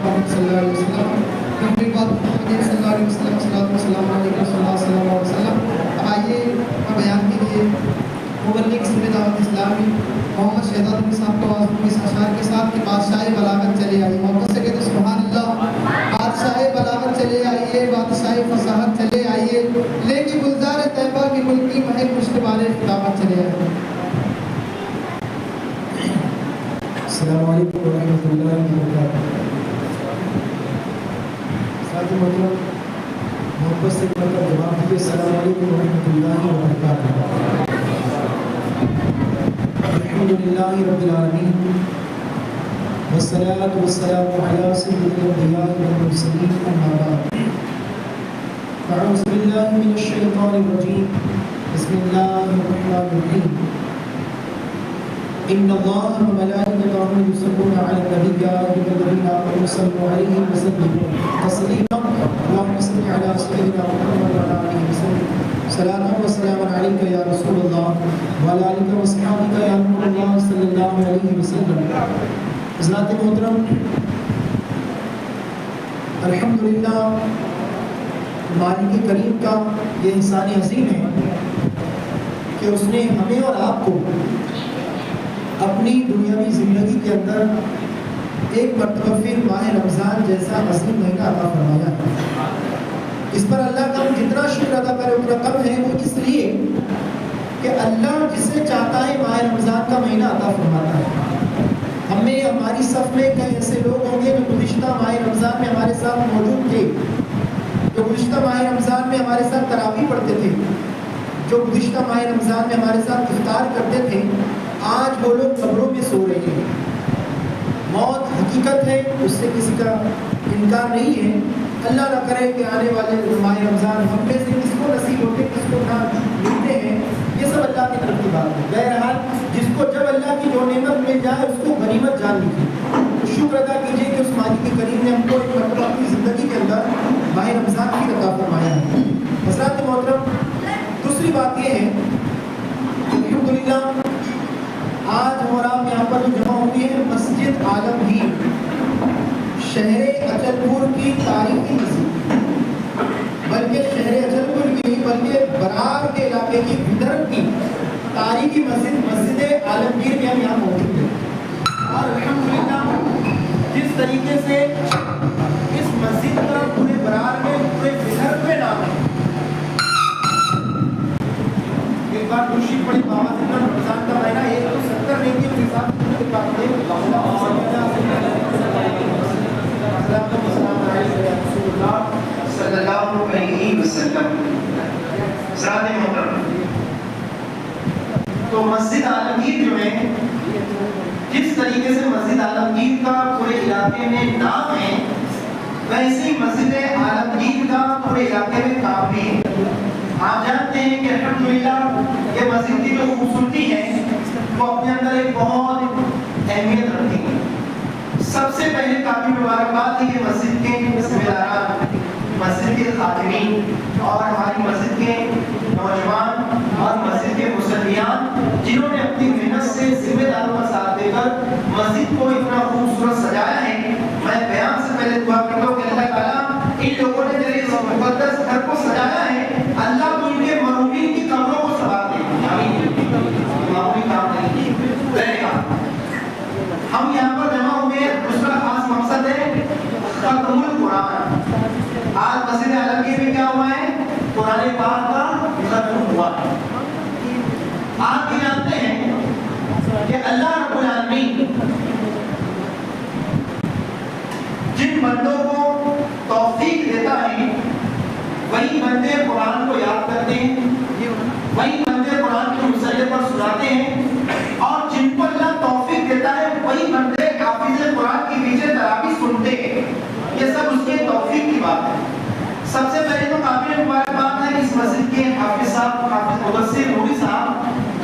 محمد صلی اللہ علیہ وسلم محمد صلی اللہ علیہ وسلم السلام علیکم صلی اللہ علیہ وسلم. آئیے بیان کے لیے مبلغ صدر دعوت اسلامی محمد شہزاد علی صاحب کو آواز میں اس اشعار کے ساتھ کہ بادشاہ بلاغت چلے آئیے. محمد سے کہتے سبحان اللہ. بادشاہ بلاغت چلے آئیے, بادشاہ فصاحت چلے آئیے, لے کے گلزار طیبہ کی ملکی مہک مشتبار خطابت چلے آئیے. السلام علیکم ورحمۃ اللہ وبرکاتہ. ساتھ مطلب محبت سے مطلب جواب دیجیے السلام علیکم ورحمۃ اللہ وبرکاتہ. الحمدللہ رب العالمین والصلاة والسلام علی سید الانبیاء والمرسلین اما بعد. اعوذ باللہ من الشیطان الرجیم بسم اللہ الرحمن الرحیم. ان اللہ وملائکتہ یصلون علی النبی یا ایھا الذین آمنوا صلوا علیہ وسلموا تسلیما. اللهم صل علی سیدنا محمد وعلی آلہ وسلم. صلاۃ و سلام علیک یا رسول اللہ وعلی آلہ وصحبہ یا نور اللہ صلی اللہ علیہ وسلم. حضرات محترم, الحمدللہ مالک کریم کا یہ احسان عظیم ہے کہ اس نے ہمیں اور آپ کو اپنی دنیاوی زندگی کے اندر ایک مرتبہ پھر ماہ رمضان جیسا عظیم مہینہ عطا فرمایا ہے. اس پر اللہ کا جتنا شکر ادا کرے اتنا کم ہے. وہ اس لیے کہ اللہ جسے چاہتا ہے ماہ رمضان کا مہینہ عطا فرماتا ہے. ہمیں ہماری صف میں کئی ایسے لوگ ہوں گے جو گزشتہ ماہ رمضان میں ہمارے ساتھ موجود تھے, جو گزشتہ ماہ رمضان میں ہمارے ساتھ تراویح پڑھتے تھے, جو گزشتہ ماہ رمضان میں ہمارے ساتھ افطار کرتے تھے. آج وہ لوگ قبروں میں سو رہے ہیں. موت حقیقت ہے, اس سے کسی کا انکار نہیں ہے. اللہ نہ کرے کہ آنے والے ماہ رمضان ہم میں سے کس کو نصیب ہوتے کس کو نہ ملتے ہیں. یہ سب اللہ کی طرف کی بات ہے. بہرحال جس کو جب اللہ کی جو نعمت مل جائے اس کو غنیمت جان لیجیے. شکر ادا کیجیے کہ اس مالک کریم نے ہم کو ایک مرتبہ اپنی زندگی کے اندر ماہ رمضان کی عطا فرمایا ہے. حضرات محترم, دوسری بات یہ ہے الحمدللہ آج ہم اور آپ یہاں پر جو جمع ہوئی ہے مسجد عالمگیر شہر اچل پور کی تاریخی مسجد, بلکہ شہر اچل پور کی نہیں بلکہ برار کے علاقے کی ودرب کی تاریخی مسجد مسجد عالمگیر میں ہم یہاں موجود ہیں. اور الحمدللہ جس طریقے سے اس مسجد کا پورے برار میں پورے ودرب میں نام ہے. ایک بار دوسری بڑی بابا سے رمضان کا مہینہ 170 نہیں کی اپنے ساتھ صلی اللہ علیہ وسلم. تو مسجد عالمگیر جو ہے, جس طریقے سے مسجد عالمگیر کا پورے علاقے میں نام ہے, ویسے ہی مسجد عالمگیر کا پورے علاقے میں کام بھی ہے. آپ جانتے ہیں کہ الحمدللہ یہ مسجد کی جو خوبصورتی ہے وہ اپنے اندر ایک بہت اہمیت رکھتی ہے. سب سے پہلے کافی مبارکباد ہے یہ مسجد کے ذمہ داران, مسجد کے خادمین اور ہماری مسجد کے نوجوان اور مسجد کے مصلیان جنہوں نے اپنی محنت سے ذمہ داروں کا ساتھ دے کر مسجد کو اتنا خوبصورت سجایا ہے. میں بیان سے پہلے دعا کرتا ہوں کہ اللہ تعالیٰ ان لوگوں نے جو اس مقدس گھر کو سجایا ہے اللہ کو ان کے مرحومین کی قبروں کو سنوار دے. معمولی کام نہیں. ہم یہاں پر جمع ہوئے, دوسرا خاص مقصد ہے ختم القرآن. آج مسجد عالمگیر میں کیا ہوا ہے؟ قرآن پاک کا ختم ہوا ہے. آپ بھی جانتے ہیں کہ اللہ رب العالمین جن بندوں کو توفیق دیتا ہے وہی بندے قرآن کو یاد کرتے ہیں, وہی بندے قرآن کے مسئلے پر سناتے ہیں, اور جن کو اللہ توفیق دیتا ہے وہی بندے حافظ قرآن کی پیچھے تراویح سنتے ہیں. یہ سب اس کے توفیق کی بات ہے. سب سے پہلے تو قابل مبارکباد ہے اس مسجد کے حافظ صاحب, حافظ مدثر نوری صاحب,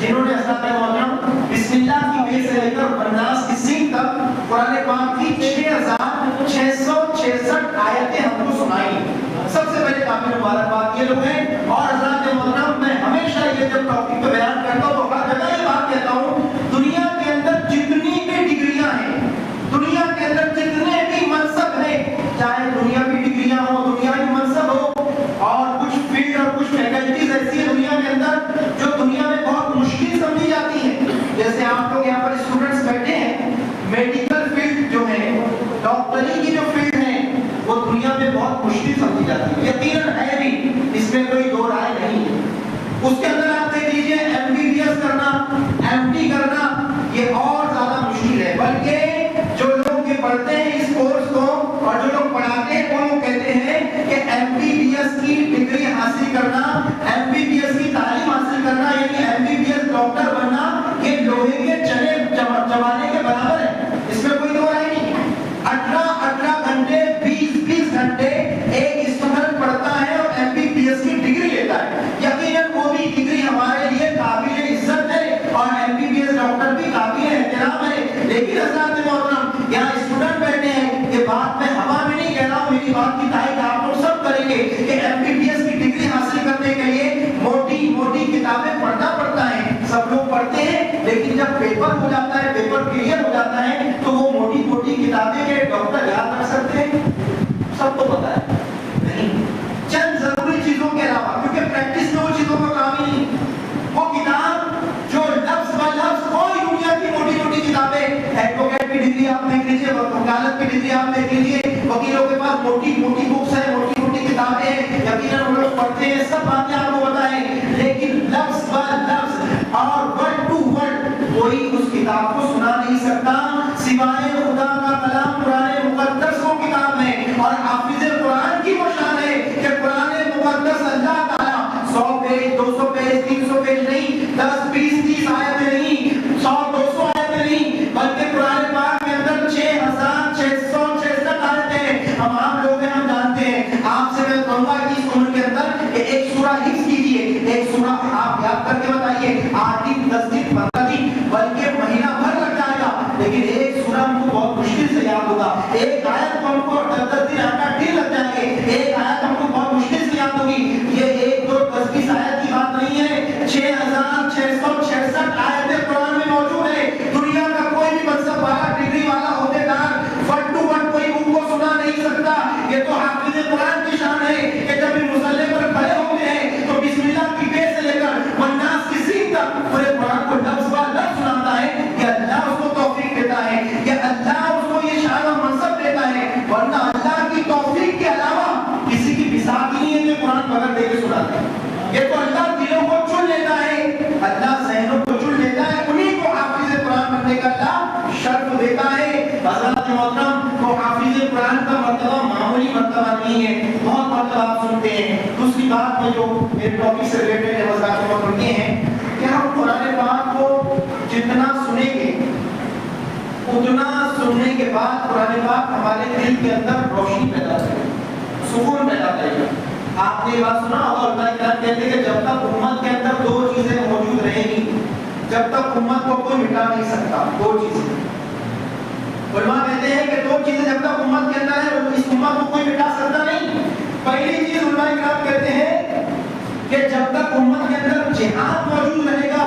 جنہوں نے حضرات محترم بسم اللہ کی بے سے لے کر والناس کی سین تک قرآن پاک کی 6666 آیتیں ہم کو سنائی. سب سے پہلے قابل مبارکباد یہ لوگ ہیں. اور حضرات محترم میں ہمیشہ یہ جب ٹاپک پہ بیان کرتا ہوں تو ہر جگہ یہ بات کہتا ہوں, دنیا کے اندر جتنی بھی ڈگریاں ہیں, دنیا کے اندر جتنے بھی منصب ہیں, بلکہ جو لوگ یہ پڑھتے ہیں اس کورس کو اور جو لوگ پڑھاتے ہیں وہ لوگ کہتے ہیں کہ MBBS کی ڈگری حاصل کرنا، MBBS کی تعلیم حاصل کرنا، یعنی MBBS ڈاکٹر بننا، یہ لوہے کے چنے چبانے کے برابر ہے. اس میں کوئی دو رائے نہیں. 18 گھنٹے 20 گھنٹے ایک اسٹوڈنٹ پڑھتا ہے اور MBBS کی ڈگری لیتا ہے. یقیناً وہ بھی ڈگری ہمارے لیے قابل عزت ہے اور MBBS ڈاکٹر بھی قابل احترام ہے. لیکن حضرات محترم یہاں اسٹوڈنٹ بیٹھے ہیں، یہ بات میں ہوا میں نہیں کہہ رہا ہوں، میری بات کی تائید آپ لوگ سب کریں گے کہ MBBS کی ڈگری حاصل کرنے کے لیے موٹی موٹی کتابیں پڑھنا پڑتا ہے. سب لوگ پڑھتے ہیں لیکن جب پیپر ہو جاتا ہے، پیپر کلیئر ہو جاتا ہے تو وہ موٹی موٹی کتابیں کے ڈاکٹر یاد رکھ سکتے ہیں؟ سب کو پتا ہے نہیں. چند ضروری چیزوں کے علاوہ، کیونکہ پریکٹس میں وہ چیزوں کا کام ہی نہیں. وہ کتاب جو لفظ ب لفظ کوئی دنیا کی موٹی موٹی کتابیں، ایڈوکیٹ کی ڈگری آپ دیکھ لیجیے، وکالت کی ڈگری آپ دیکھ لیجیے، وکیلوں کے پاس موٹی موٹی بکس ہیں، موٹی موٹی کتابیں ہیں، یقیناً وہ لوگ پڑھتے ہیں، سب باتیں آپ کو بتائیں. لیکن لفظ ب لفظ اور ورڈ ٹو ورڈ کوئی اس کتاب کو سنا نہیں سکتا سوائے خدا کا کلام قرآن مقدس. وہ کتاب ہے اور حافظ قرآن کی وہ شان ہے کہ قرآن مقدس اللہ تعالیٰ 100 پیج 200 پیج 300 پیج نہیں، 10 20 30 آیتیں نہیں، 100 200 آیتیں نہیں، بلکہ قرآن پاک کے اندر 6666 آیتیں ہیں. ہم عام لوگ ہیں، ہم جانتے ہیں. آپ سے میں کہوں گا کہ اس عمر کے اندر کہ ایک سورہ حفظ کیجیے، ایک سورہ آپ یاد کر کے بتائیے، 8 دن 10 دن 15 دن بلکہ مہینہ بھر لگ جائے گا. لیکن ایک سورہ ہم کو بہت مشکل سے یاد ہوگا. ایک آیت کو ہم کو 10 دن 8 دن لگ جائیں گے. ایک آیت ہم کو بہت مشکل سے یاد ہوگی. یہ 1 2 10 20 آیت کی بات نہیں ہے، 6666 آیتیں قرآن میں موجود ہے. دنیا کا کوئی بھی منصب والا، ڈگری والا، عہدیدار ون ٹو ون کوئی ان کو سنا نہیں سکتا. یہ تو حافظ قرآن کی شان ہے کہ جب بھی مصلی پر کھڑے ہوتے ہیں تو بسم اللہ کی بے سے لے کر والناس کی سین تک پورے قرآن کو لفظ بہ لفظ سناتا ہے. کہ اللہ اس کو توفیق دیتا ہے، کہ اللہ اس کو یہ شان اور منصب دیتا ہے. ورنہ اللہ کی توفیق کے علاوہ کسی کی مثال ہی نہیں ہے کہ قرآن بغیر دے کے سناتا ہے. یہ تو اللہ دلوں کو چن لیتا ہے، اللہ ذہنوں کو چن لیتا ہے، انہیں کو حافظ قرآن بننے کا اللہ شرف دیتا ہے. حضرات محترم تو حافظ قرآن کا مرتبہ معمولی مرتبہ نہیں ہے، بہت مرتبہ آپ سنتے ہیں. دوسری بات میں جو میرے ٹاپک سے ریلیٹڈ ہے حضرات محترم یہ ہے کہ ہم قرآن پاک کو جتنا سنیں گے اتنا سننے کے بعد قرآن پاک ہمارے دل کے اندر روشنی پیدا کرے گا، سکون پیدا کرے گا. آپ نے یہ بات سنا ہوگا اللہ تعالیٰ کہتے ہیں کہ جب تک امت کے اندر 2 چیزیں موجود رہیں گی، جب تک امت کو کوئی مٹا نہیں سکتا. 2 چیزیں علماء کہتے ہیں کہ 2 چیزیں جب تک امت کے اندر ہے اس امت کو کوئی مٹا سکتا نہیں. پہلی چیز علماء کرام کہتے ہیں کہ جب تک امت کے اندر جہاد موجود رہے گا،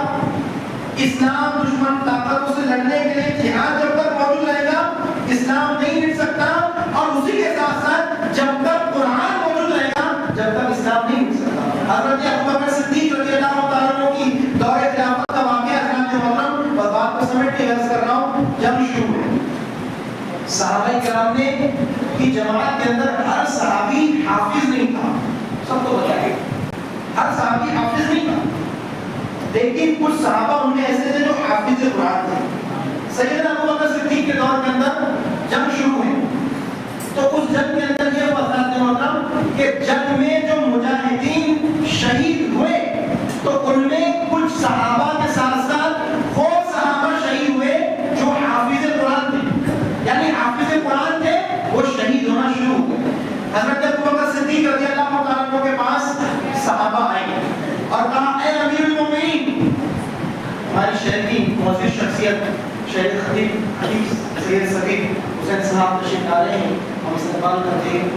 اسلام دشمن طاقتوں سے لڑنے کے لیے جہاد جب تک موجود رہے گا اسلام نہیں مٹ سکتا. اور اسی کے ساتھ ساتھ جب تک قرآن موجود رہے گا جب تک اسلام نہیں مٹ سکتا. حضرت ابوبکر صدیق رضی اللہ تعالیٰ عنہ کی دور خلافت کا واقعہ حضرات محترم، اور بات کو سمیٹ کے عرض کر رہا ہوں. جنگ شروع ہے، صحابہ کرام نے کی جماعت کے اندر ہر صحابی حافظ نہیں تھا. سب کو بتائیے ہر صحابی حافظ نہیں تھا، لیکن کچھ صحابہ ان میں ایسے تھے جو حافظ قرآن تھے. سیدنا ابوبکر صدیق کے دور کے اندر جنگ شروع ہے تو اس جنگ کے اندر یہ بتاتے محترم کہ جنگ میں جو مجاہدین شہید ہوئے تو ان میں کچھ صحابہ کے ساتھ ساتھ وہ صحابہ شہید ہوئے جو حافظ قرآن تھے، یعنی حافظ قرآن تھے، وہ شہید ہونا شروع ہوئے. حضرت ابوبکر صدیق رضی اللہ تعالیٰ عنہ کے پاس صحابہ آئے اور کہا اے امیر المومنین، ہماری شہر کی معزز شخصیت شہر خطیب حدیث سید ثقیف حسین صاحب تشریف لا رہے ہیں، ہم استقبال کرتے ہیں.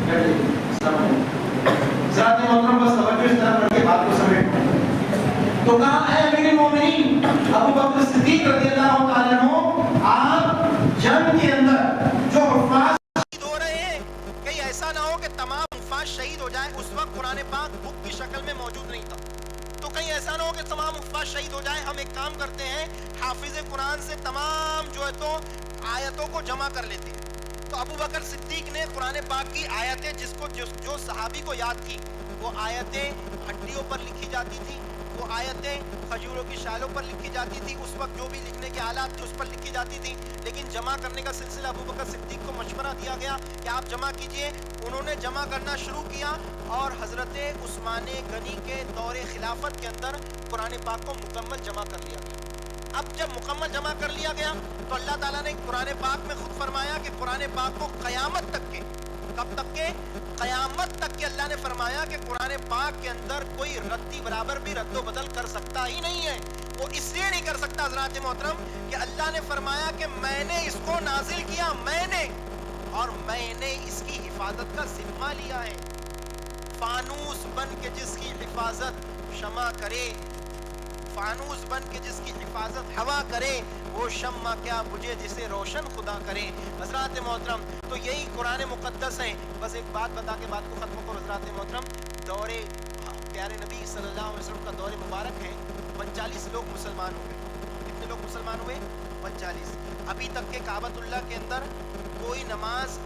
السلام علیکم. حضرات محترم بس توجہ اس طرح کر کے بات کو سمیٹ تو کہا اے امیر المومنین ابوبکر صدیق رضی اللہ تعالیٰ عنہ، آپ جنگ کے اندر جو حفاظ ہو رہے ہیں کہیں ایسا نہ ہو کہ تمام حفاظ شہید ہو جائے. اس وقت قرآن پاک بک کی شکل میں موجود نہیں تھا، تو کہیں ایسا نہ ہو کہ تمام حفاظ شہید ہو جائے. ہم ایک کام کرتے ہیں، حافظ قرآن سے تمام جو ہے تو آیتوں کو جمع کر لیتے ہیں. تو ابوبکر صدیق نے قرآن پاک کی آیتیں جو صحابی کو یاد تھی وہ آیتیں ہڈیوں پر لکھی جاتی تھی، وہ آیتیں کھجوروں کی شالوں پر لکھی جاتی تھی، اس وقت جو بھی لکھنے کے آلات تھے اس پر لکھی جاتی تھی، لیکن جمع کرنے کا سلسلہ ابو بکر صدیق کو مشورہ دیا گیا کہ آپ جمع کیجئے. انہوں نے جمع کرنا شروع کیا اور حضرت عثمان غنی کے دور خلافت کے اندر قرآن پاک کو مکمل جمع کر لیا گیا. اب جب مکمل جمع کر لیا گیا تو اللہ تعالیٰ نے قرآن پاک میں خود فرمایا کہ قرآن پاک کو قیامت تک کے، کب تک کے؟ قیامت تک کے اللہ نے فرمایا کہ قرآن پاک کے اندر کوئی رتی برابر بھی رد و بدل کر سکتا ہی نہیں ہے. وہ اس لیے نہیں کر سکتا حضرات محترم کہ اللہ نے فرمایا کہ میں نے اس کو نازل کیا، میں نے، اور میں نے اس کی حفاظت کا ذمہ لیا ہے. فانوس بن کے جس کی حفاظت شمع کرے، فانوس بن کے جس کی حفاظت ہوا کرے، وہ شمع کیا بجھے جسے روشن خدا کرے. حضرات محترم تو یہی قرآن مقدس ہے. بس ایک بات بتا کے بات کو ختم کرو حضرات محترم. دور پیارے نبی صلی اللہ علیہ وسلم کا دور مبارک ہے. 45 لوگ مسلمان ہوئے. کتنے لوگ مسلمان ہوئے؟ 45. ابھی تک کے کعبۃ اللہ کے اندر کوئی نماز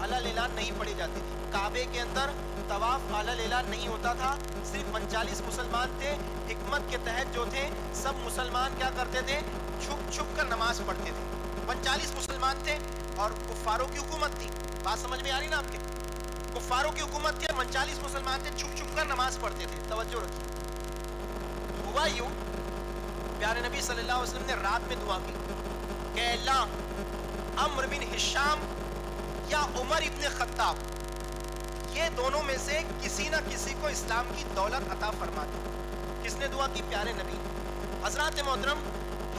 علی اعلان نہیں پڑھی جاتی تھی. کعبے کے اندر طواف علی اعلان نہیں ہوتا تھا. صرف 45 مسلمان تھے. حکمت کے تحت جو تھے سب مسلمان کیا کرتے تھے؟ چھپ چھپ کر نماز پڑھتے تھے. 45 مسلمان تھے اور کفاروں کی حکومت تھی. بات سمجھ میں آ رہی نا آپ کے؟ کفاروں کی حکومت تھی، 45 مسلمان تھے، چھپ چھپ کر نماز پڑھتے تھے. توجہ رکھیے. ہوا یوں، پیارے نبی صلی اللہ علیہ وسلم نے رات میں دعا کی کہ اللہ عمرو بن ہشام یا عمر ابن خطاب، یہ دونوں میں سے کسی نہ کسی کو اسلام کی دولت عطا فرما دو. کس نے دعا کی؟ پیارے نبی. حضرات محترم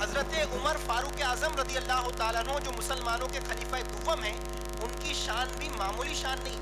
حضرت عمر فاروق اعظم رضی اللہ تعالیٰ عنہ جو مسلمانوں کے خلیفہ دوم ہیں، ان کی شان بھی معمولی شان نہیں.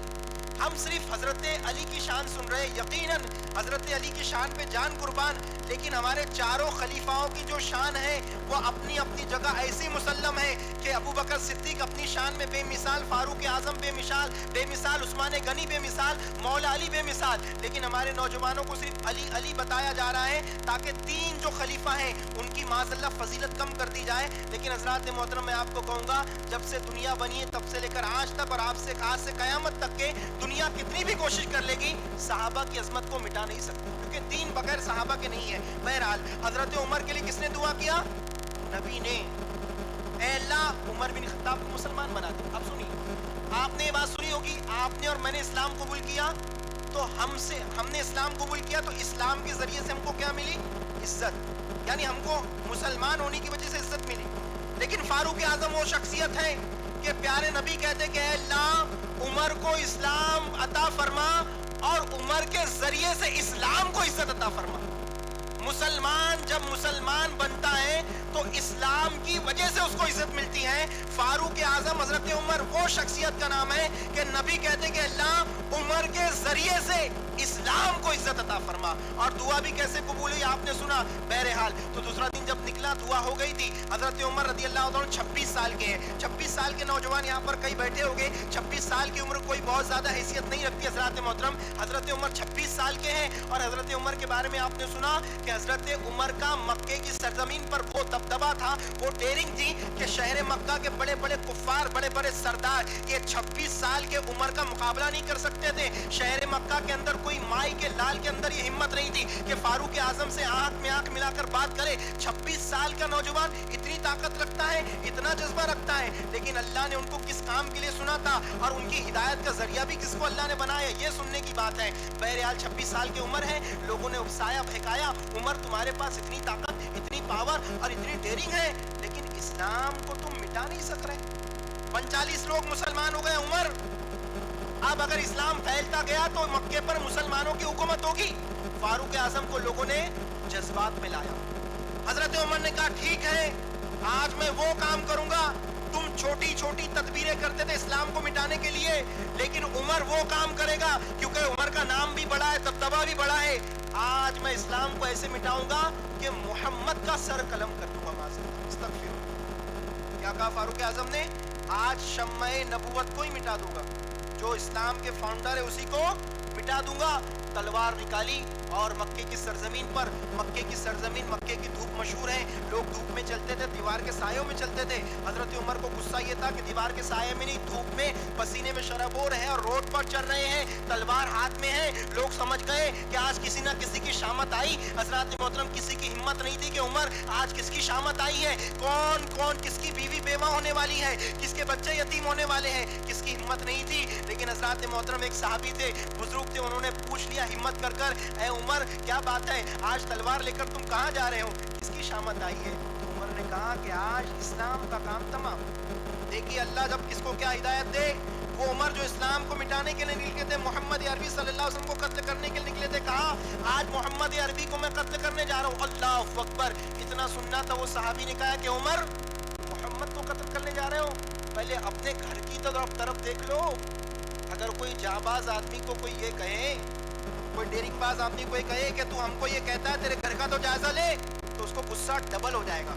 ہم صرف حضرت علی کی شان سن رہے، یقیناً حضرت علی کی شان پہ جان قربان، لیکن ہمارے چاروں خلیفاؤں کی جو شان ہے وہ اپنی اپنی جگہ ایسی مسلم ہے کہ ابو بکر صدیق اپنی شان میں بے مثال، فاروق اعظم بے مثال، عثمان غنی بے مثال، مولا علی بے مثال. لیکن ہمارے نوجوانوں کو صرف علی علی بتایا جا رہا ہے تاکہ تین جو خلیفہ ہیں ان کی معاذ اللہ فضیلت کم کر دی جائے. لیکن حضرات محترم میں آپ کو کہوں گا، جب سے دنیا بنی ہے تب سے لے کر آج تک، اور آج سے قیامت تک کے دنیا کتنی بھی کوشش کر لے گی صحابہ کی عظمت کو مٹا نہیں سکتی، کیونکہ دین بغیر صحابہ کے نہیں ہے. بہرحال حضرت عمر کے لیے کس نے دعا کیا؟ نبی نے. اے اللہ عمر بن خطاب کو مسلمان بنا دے. اب سنیے، آپ نے یہ بات سنی ہوگی، آپ نے اور میں نے اسلام قبول کیا تو ہم نے اسلام قبول کیا تو اسلام کے ذریعے سے ہم کو کیا ملی؟ عزت. یعنی ہم کو مسلمان ہونے کی وجہ سے عزت ملی. لیکن فاروق اعظم وہ شخصیت ہے کہ پیارے نبی کہتے کہ اے اللہ عمر کو اسلام عطا فرما اور عمر کے ذریعے سے اسلام کو عزت عطا فرما. مسلمان جب مسلمان بنتا ہے تو اسلام کی وجہ سے اس کو عزت ملتی ہے. فاروق اعظم حضرت عمر وہ شخصیت کا نام ہے کہ نبی کہتے کہ اللہ عمر کے ذریعے سے اسلام کو عزت عطا فرما. اور دعا بھی کیسے قبول ہوئی آپ نے سنا. بہرحال تو دوسرا دن جب نکلا دعا ہو گئی تھی. حضرت عمر رضی اللہ عنہ 26 سال کے ہیں. 26 سال کے نوجوان یہاں پر کئی بیٹھے ہو گئے. 26 سال کی عمر کوئی بہت زیادہ حیثیت نہیں رکھتی حضرات محترم. حضرت عمر 26 سال کے ہیں اور حضرت عمر کے بارے میں آپ نے سنا کہ حضرت عمر کا مکے کی سرزمین پر وہ دبدبا تھا، وہ ڈیرنگ تھی کہ شہر مکہ کے بڑے بڑے کفار، بڑے بڑے سردار یہ 26 سال کے عمر کا مقابلہ نہیں کر سکتے تھے. شہر مکہ کے اندر کوئی مائی کے لال کے اندر یہ ہمت نہیں تھی کہ فاروق اعظم سے آنکھ میں آنکھ ملا کر بات کرے. 26 سال کا نوجوان اتنی طاقت رکھتا ہے، اتنا جذبہ رکھتا ہے، لیکن اللہ نے ان کو کس کام کے لیے سنا تھا اور ان کی ہدایت کا ذریعہ بھی کس کو اللہ نے بنایا، یہ سننے کی بات ہے. بہرحال 26 سال کی عمر ہے، لوگوں نے اکسایا بہکایا، عمر تمہارے پاس اتنی طاقت، اتنی پاور اور اتنی ڈیرنگ ہے، لیکن اسلام کو تم مٹا نہیں سک رہے. 45 لوگ مسلمان ہو گئے عمر. اب اگر اسلام پھیلتا گیا تو مکے پر مسلمانوں کی حکومت ہوگی. فاروق اعظم کو لوگوں نے جذبات میں لایا. حضرت عمر نے کہا ٹھیک ہے آج میں وہ کام کروں گا. تم چھوٹی چھوٹی تدبیریں کرتے تھے اسلام کو مٹانے کے لیے، لیکن عمر وہ کام کرے گا کیونکہ عمر کا نام بھی بڑا ہے، دبدبا بھی بڑا ہے. آج میں اسلام کو ایسے مٹاؤں گا کہ محمد کا سر قلم کر دوں گا. کیا کہا فاروق اعظم نے؟ آج شمع نبوت کو ہی مٹا دوں گا. جو اسلام کے فاؤنڈر ہے اسی کو مٹا دوں گا. تلوار نکالی اور مکے کی سرزمین پر، مکے کی سرزمین، مکے کی دھوپ مشہور ہے، لوگ دھوپ میں چلتے تھے، دیوار کے سایوں میں چلتے تھے. حضرت عمر کو غصہ یہ تھا کہ دیوار کے سائے میں نہیں، دھوپ میں پسینے میں شرابور ہیں اور روڈ پر چل رہے ہیں، تلوار ہاتھ میں ہے. لوگ سمجھ گئے کہ آج کسی نہ کسی کی شامت آئی. حضرات محترم کسی کی ہمت نہیں تھی کہ عمر آج کس کی شامت آئی ہے، کون کون کس کی بیوی بیوہ ہونے والی ہے، کس کے بچے یتیم ہونے والے ہیں، کس کی ہمت نہیں تھی. لیکن حضرات محترم ایک صحابی تھے، بزرگ تھے، انہوں نے پوچھ لیا ہمت کر کر، اے عمر کیا بات ہے، آج تلوار لے کر تم کہاں جا رہے ہو، کس کی شامت آئی ہے؟ تو عمر نے کہا کہ آج اسلام کا کام تمام. دیکھیے اللہ جب کس کو کیا ہدایت دے. وہ عمر جو اسلام کو مٹانے کے لیے نکلے تھے، محمد عربی صلی اللہ علیہ وسلم کو قتل کرنے کے لیے نکلے تھے، کہا آج محمد عربی کو میں قتل کرنے جا رہا ہوں. اللہ اکبر. اتنا سننا تھا، وہ صحابی نے کہا کہ عمر محمد کو قتل کرنے جا رہے ہو، پہلے اپنے گھر کی طرف دیکھ لو. اگر کوئی جانباز آدمی کو کوئی یہ کہے، کوئی ڈیرنگ باز آدمی کو یہ کہے کہ تو ہم کو یہ کہتا ہے تیرے گھر کا تو جائزہ لے، تو اس کو غصہ ڈبل ہو جائے گا.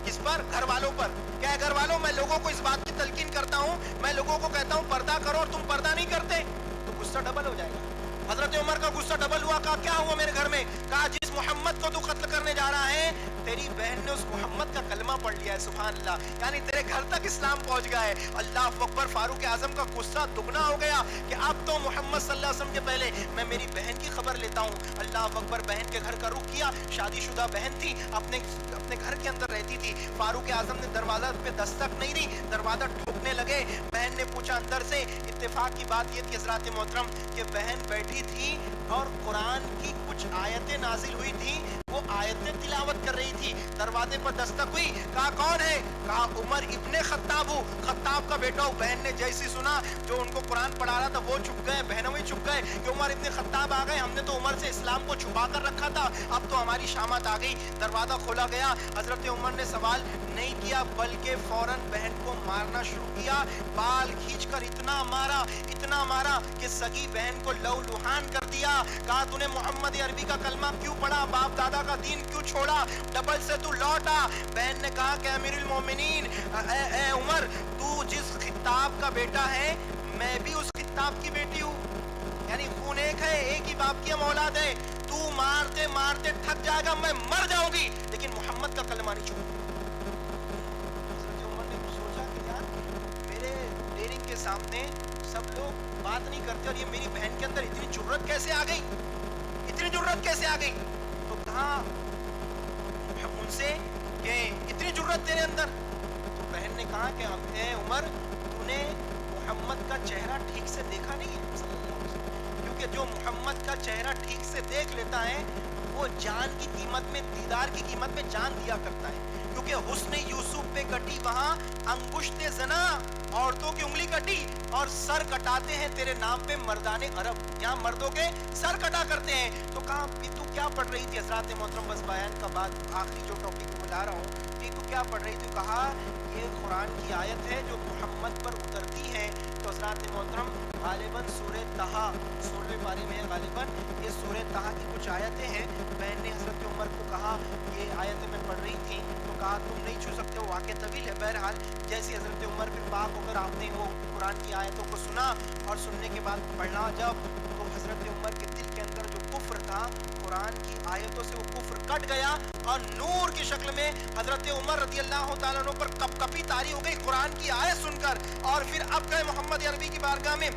کس پر؟ گھر والوں پر. کیا ہے گھر والوں، میں لوگوں کو اس بات کی تلقین کرتا ہوں، میں لوگوں کو کہتا ہوں پردہ کرو اور تم پردہ نہیں کرتے، تو غصہ ڈبل ہو جائے گا. حضرت عمر کا غصہ ڈبل ہوا. کہا کیا ہوا میرے گھر میں؟ کہا جس محمد کو تو قتل کرنے جا رہا ہے، تیری بہن نے اس محمد کا کلمہ پڑھ لیا ہے. سبحان اللہ. یعنی تیرے گھر تک اسلام پہنچ گیا ہے. اللہ اکبر. فاروق اعظم کا غصہ دگنا ہو گیا کہ اب تو محمد صلی اللہ علیہ وسلم کے پہلے میں میری بہن کی خبر لیتا ہوں. اللہ اکبر. بہن کے گھر کا رخ کیا. شادی شدہ بہن تھی، اپنے گھر کے اندر رہتی تھی. فاروق اعظم نے دروازہ پہ دستک نہیں دی، دروازہ ٹھوکنے لگے. بہن نے پوچھا اندر سے. اتفاق کی بات یہ تھی حضرات محترم کہ بہن بیٹھی تھی اور قرآن کی کچھ آیتیں نازل ہوئی تھی، وہ آیتیں تلاوت کر رہی تھی. دروازے پر دستک ہوئی. کہا کون ہے؟ کہا عمر ابن خطاب ہوں، خطاب کا بیٹا ہوں. بہن نے جیسی سنا جو ان کو قرآن پڑھا رہا تھا وہ چھپ گئے، بہنوں بھی چھپ گئے کہ عمر ابن خطاب آ گئے. ہم نے تو عمر سے اسلام کو چھپا کر رکھا تھا، اب تو ہماری شامت آ گئی. دروازہ کھولا گیا. حضرت عمر نے سوال نہیں کیا بلکہ فوراً بہن کو مارنا شروع کیا. بال کھینچ کر اتنا مارا کہ سگی بہن کو لو لوہان کر دیا. کہا تو نے محمد عربی کا کلمہ کیوں پڑھا، باپ دادا کا دین کیوں چھوڑا، ڈبل سے تو لوٹا. بہن نے کہا کہ امیر المومنین، اے عمر، تو جس خطاب کا بیٹا ہے میں بھی اس خطاب کی بیٹی ہوں، یعنی خون ایک ہے، ایک ہی باپ کی ہم اولاد ہے. تو مارتے مارتے تھک جائے گا، میں مر جاؤں گی لیکن محمد کا کلمہ نہیں چھوڑوں. حضرت عمر نے سوچا کہ یار میرے ڈیرنگ کے سامنے سب لوگ بات نہیں کرتے اور یہ میری بہن کے اندر اتنی جرت کیسے آ گئی، تو کہا ان سے کہ اتنی جرت تیرے اندر. تو بہن نے کہا کہ اے عمر، تو نے محمد کا چہرہ ٹھیک سے دیکھا نہیں ہے صلی اللہ علیہ وسلم، کیونکہ جو محمد کا چہرہ ٹھیک سے دیکھ لیتا ہے وہ جان کی قیمت میں، دیدار کی قیمت میں جان دیا کرتا ہے. کیونکہ حسن یوسف پہ کٹی وہاں انگشت زنا، عورتوں کی انگلی کٹی اور سر کٹاتے ہیں تیرے نام پہ مردان عرب، یہاں مردوں کے سر کٹا کرتے ہیں. تو کہا تو کیا پڑھ رہی تھی؟ حضرات محترم بس بیان کا بعد آخری جو ٹاپک بلا رہا ہوں کہ تو کیا پڑھ رہی تھی؟ کہا یہ قرآن کی آیت ہے جو محمد پر اترتی ہے. تو حضرات محترم غالباً سورہ طٰہٰ 16 پارے میں ہے، غالباً یہ سورہ طٰہٰ کی کچھ آیتیں ہیں. بہن نے حضرت عمر کو کہا یہ آیتیں میں پڑھ رہی تھی، تو کہا تم نہیں چھو سکتے، وہ واقعہ طویل ہے. بہرحال جیسے حضرت عمر پھر پاک ہو کر آپ نے وہ قرآن کی آیتوں کو سنا اور سننے کے بعد پڑھنا جب، تو حضرت عمر کے دل کے اندر جو کفر تھا قرآن کی آیتوں سے وہ کفر کٹ گیا اور نور کی شکل میں حضرت عمر رضی اللہ تعالیٰ عنہ پر کپ کپی طاری ہو گئی قرآن کی آیت سن کر. اور پھر اب گئے محمد عربی کی بارگاہ میں.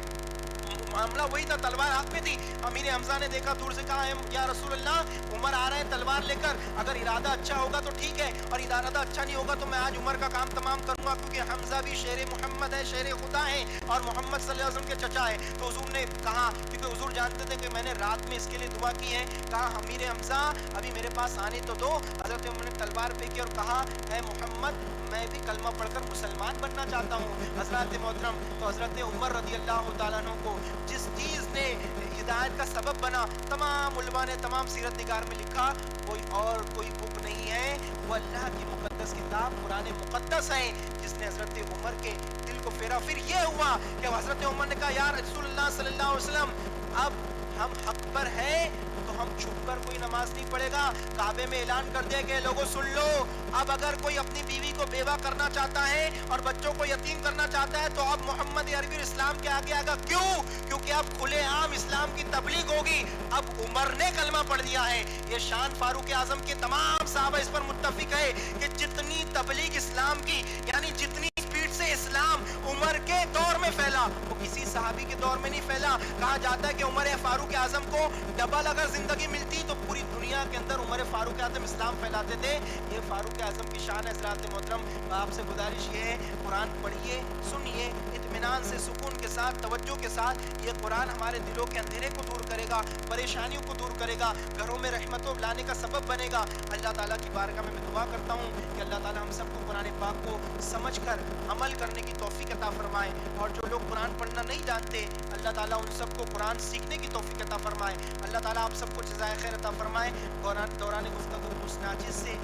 معاملہ وہی تھا، تلوار ہاتھ میں تھی. امیر حمزہ نے دیکھا دور سے، کہا یا رسول اللہ عمر آ رہے ہیں تلوار لے کر، اگر ارادہ اچھا ہوگا تو ٹھیک ہے اور ارادہ اچھا نہیں ہوگا تو میں آج عمر کا کام تمام کروں گا، کیونکہ حمزہ بھی شیر محمد ہے، شیر خدا ہے اور محمد صلی اللہ علیہ وسلم کے چچا ہے. تو حضور نے کہا، کیونکہ حضور جانتے تھے کہ میں نے رات میں اس کے لیے دعا کی ہے، کہا امیر حمزہ ابھی میرے پاس آنے تو دو. حضرت عمر نے تلوار پھینکی اور کہا اے محمد میں بھی کلمہ پڑھ کر مسلمان بننا چاہتا ہوں. حضرات محترم تو حضرت عمر رضی اللہ تعالیٰ عنہ کو جس چیز نے ہدایت کا سبب بنا، تمام علماء نے، تمام سیرت نگار میں لکھا کوئی بک نہیں ہے، وہ اللہ کی مقدس کتاب قرآن مقدس ہے جس نے حضرت عمر کے دل کو پھیرا. پھر یہ ہوا کہ حضرت عمر نے کہا یا رسول اللہ صلی اللہ علیہ وسلم اب ہم حق پر ہیں تو ہم چھپ کر کوئی نماز نہیں پڑھے گا. کعبے میں اعلان کر دیا کہ لوگوں سن لو, اب اگر کوئی اپنی بیوی کو بیوہ کرنا چاہتا ہے اور بچوں کو یتیم کرنا چاہتا ہے تو اب محمد عربی اور اسلام کے آگے آگا. کیوں؟ کیونکہ اب کھلے عام اسلام کی تبلیغ ہوگی. اب عمر نے کلمہ پڑھ دیا ہے. یہ شان فاروق اعظم کے تمام صحابہ اس پر متفق ہے کہ جتنی تبلیغ اسلام کی, یعنی جتنی اسپیڈ سے اسلام عمر کے دور میں پھیلا وہ کسی صحابی کے دور میں نہیں پھیلا. کہا جاتا ہے کہ عمر فاروق اعظم کو ڈبل اگر زندگی ملتی تو پوری دنیا کے اندر عمر فاروق اعظم اسلام پھیلاتے تھے. یہ فاروق اعظم کی شان ہے. حضرات محترم, آپ سے گزارش یہ ہے قرآن پڑھیے, سنیے اطمینان سے, سکون کے ساتھ, توجہ کے ساتھ. یہ قرآن ہمارے دلوں کے اندھیرے کو دور کرے گا, پریشانیوں کو دور کرے گا, گھروں میں رحمتوں لانے کا سبب بنے گا. اللہ تعالیٰ کی بارگاہ میں دعا کرتا ہوں کہ اللہ تعالیٰ ہم سب کو قرآن پاک کو سمجھ کر عمل کرنے کی توفیق عطا فرمائے, اور جو لوگ قرآن پڑھنا نہیں جانتے اللہ تعالیٰ ان سب کو قرآن سیکھنے کی توفیق عطا فرمائے. اللہ تعالیٰ آپ سب کو جزائے خیر عطا فرمائے. دوران گفتگو اس ناچز سے